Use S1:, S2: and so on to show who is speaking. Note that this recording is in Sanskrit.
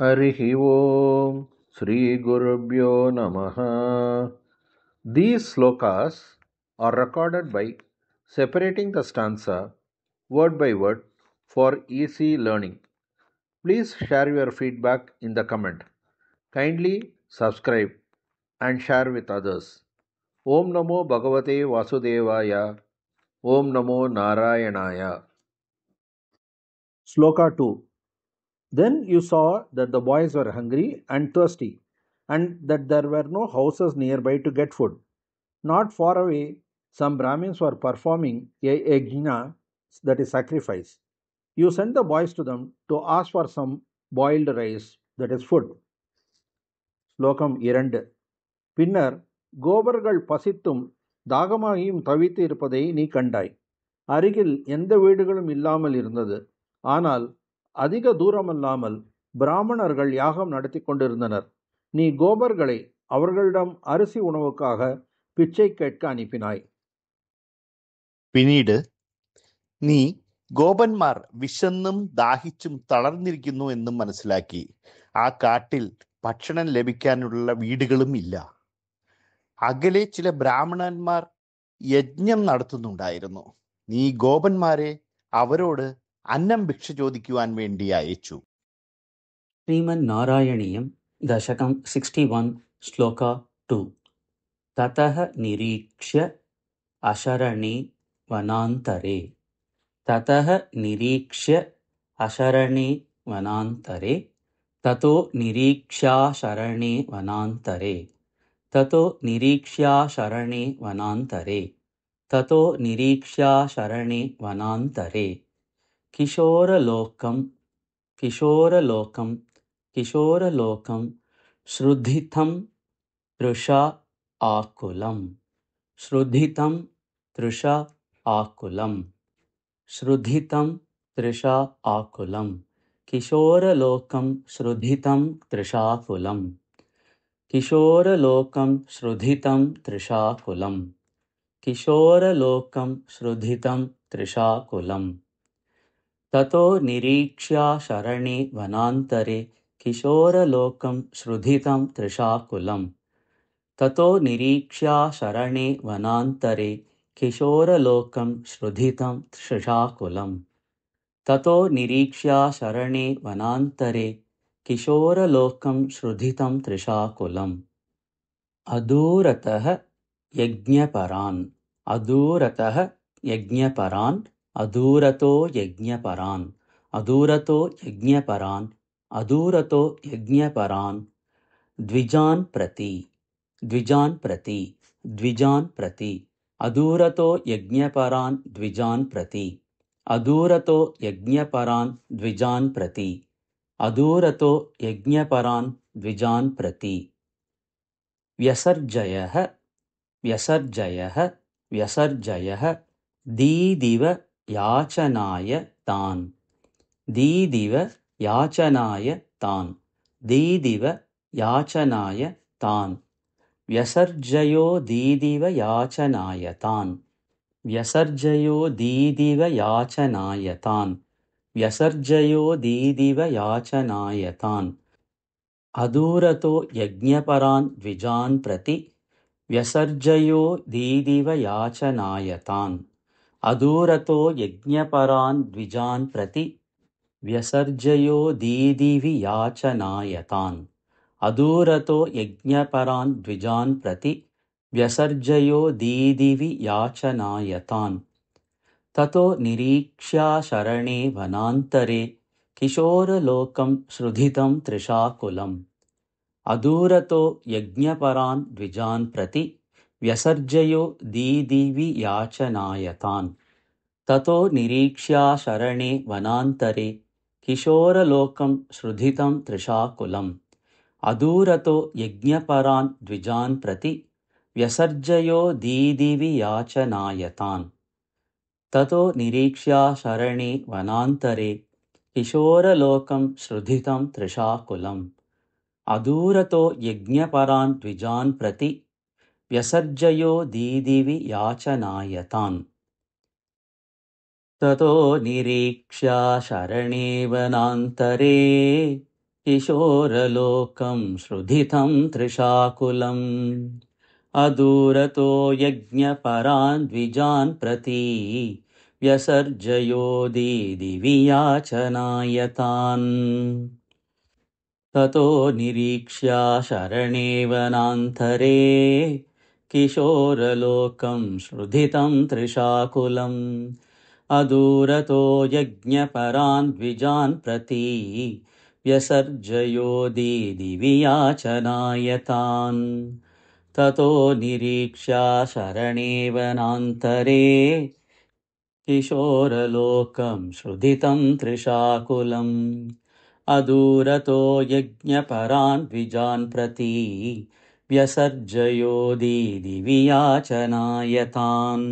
S1: Harihi Om Sri Gurubhyo Namaha. These slokas are recorded by separating the stanza word by word for easy learning. Please share your feedback in the comment. Kindly subscribe and share with others. Om Namo Bhagavate Vasudevaya. Om Namo Narayanaya. Sloka 2. Then you saw that the boys were hungry and thirsty, and that there were no houses nearby to get food. Not far away, some Brahmins were performing a yajna, that is sacrifice. You sent the boys to them to ask for some boiled rice, that is food. ஸ்லோகம் 2. பின்னர் கோபர்கள் பசித்தும் தாகமாகியும் தவித்து இருப்பதை நீ கண்டாய். அருகில் எந்த வீடுகளும் இல்லாமல் இருந்தது. ஆனால் அதிக தூரமல்லாமல் பிராமணர்கள் யாகம் நடத்தி கொண்டிருந்தனர். நீ கோபர்களை அவர்களிடம் அரிசி உணவுக்காக பிச்சை கேட்க அனுப்பினாய்.
S2: പിന്നീട് നീ ഗോപന്മാർ വിശന്നും ദാഹിച്ചും തളർന്നിരിക്കുന്നു എന്നും മനസ്സിലാക്കി. ആ കാട്ടിൽ ഭക്ഷണം ലഭിക്കാനുള്ള വീടുകളും ഇല്ല. അകലെ ചില ബ്രാഹ്മണന്മാർ യജ്ഞം നടത്തുന്നുണ്ടായിരുന്നു. നീ ഗോപന്മാരെ അവരോട് അന്നം ഭിക്ഷ ചോദിക്കുവാൻ വേണ്ടി അയച്ചു.
S3: श्रीमन् नारायणीयं दशकं 61 श्लोका 2. ततः निरीक्ष्य अशरणे वनान्तरे. ततः निरीक्ष्य अशरणे वनान्तरे. ततो निरीक्ष्याशरणे वनान्तरे. ततो निरीक्ष्याशरणे वनान्तरे. ततो निरीक्ष्याशरणे वनान्तरे. किशोरलोकं किशोरलोकं किशोरलोकं श्रुधितं तृषा आकुलं. श्रुधितं तृषा आकुलं. श्रुधितं तृषा आकुलं. किशोरलोकं श्रुधितं तृषाकुलं. किशोरलोकं श्रुधितं तृषाकुलं. किशोरलोकं श्रुधितं तृषाकुलं. ततो निरीक्ष्याशरणे वनान्तरे किशोरलोकं श्रुधितं तृषाकुलं. ततो निरीक्ष्याशरणे वनान्तरे किशोरलोकं श्रुधितं तृषाकुलं. ततो निरीक्ष्याशरणे वनान्तरे किशोरलोकं श्रुधितं तृषाकुलम्. अदूरतः यज्ञपरान्. अदूरतः यज्ञपरान्. अदूरतो यज्ञपरान्. अदूरतो यज्ञपरान्. अदूरतो यज्ञपरान्. द्विजान् प्रति. द्विजान् प्रति. द्विजान् प्रति. अदूरतो यज्ञपरान् द्विजान् प्रति. अदूरतो यज्ञपरान् द्विजान् प्रति. अदूरतो यज्ञपरान् द्विजान् प्रति. व्यसर्जयः. व्यसर्जयः. व्यसर्जयः. दीदिव याचनाय तान्. दीदिव याचनाय तान्. दीदिव याचनाय तान्. व्यसर्जयो दीदिव याचनाय तान्. व्यसर्जयो दीदिव याचनाय तान्. व्यसर्जयो दीदिव याचनाय तान्. अदूरतो यज्ञपरान् द्विजान् प्रति. व्यसर्जयो दीदिव याचनाय तान्. अदूरतो यज्ञपरान् द्विजान् प्रति. व्यसर्जयो दीदिवि याचनाय तान्. अदूरतो यज्ञपरान् द्विजान् प्रति. व्यसर्जयो दीदिवि याचनाय तान्. ततो निरीक्ष्याशरणे वनान्तरे किशोरलोकं श्रुधितं तृषाकुलम्. अदूरतो यज्ञपरान् द्विजान् प्रति. व्यसर्जयो दीदिवि याचनाय तान्. ततो निरीक्ष्याशरणे वनान्तरे किशोरलोकं श्रुधितं तृषाकुलम्. अदूरतो यज्ञपरान् द्विजान् प्रति. व्यसर्जयो दीदिवि याचनाय तान्. ततो निरीक्ष्याशरणे वनान्तरे किशोरलोकं श्रुधितं तृषाकुलम्. अदूरतो यज्ञपरान् द्विजान् प्रति. व्यसर्जयो दीदिवि याचनाय तान्. ततो निरीक्ष्याशरणे वनान्तरे किशोरलोकं श्रुधितं त्रिशाकुलम् अदूरतो यज्ञपरान् द्विजान् प्रति व्यसर्जयो दिवियाचनाय तान् ततो निरीक्ष्या शरणेवनान्तरे किशोरलोकं श्रुधितं त्रिशाकुलम् अदूरतो यज्ञपरान् द्विजान् प्रति व्यसर्जयो दिवियाचनाय तान् ततो निरीक्ष्या शरणेवनान्तरे किशोरलोकं श्रुधितं त्रिशाकुलम् अदूरतो यज्ञपरान् द्विजान् प्रति व्यसर्जयो दिवियाचनाय तान्